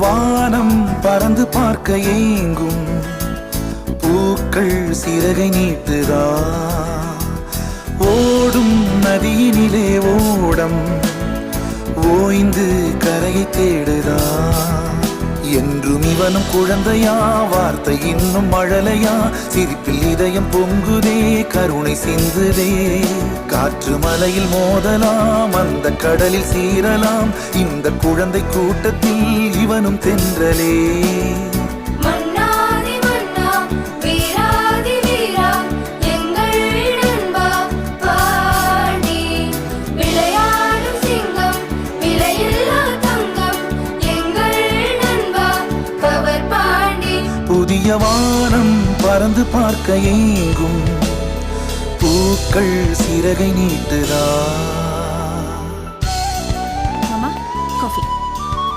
வானம் பறந்து பார்க்க ஏங்கும் பூக்கள் சிறகை நீட்டுதா ஓடும் நதியினிலே ஓடம் ஓய்ந்து கரையை தேடுதா என்றும் இவனும் குழந்தையா வார்த்தை இன்னும் மழலையா சிரிப்பில் இதயம் பொங்குதே கருணை சிந்துதே காற்று மலையில் மோதலாம் அந்த கடலில் சீரலாம் இந்த குழந்தை கூட்டத்தில் இவனும் தென்றலே புதிய வானம் பறந்து பார்க்க ஏங்கும் பூக்கள் சிறகை நீட்டுதா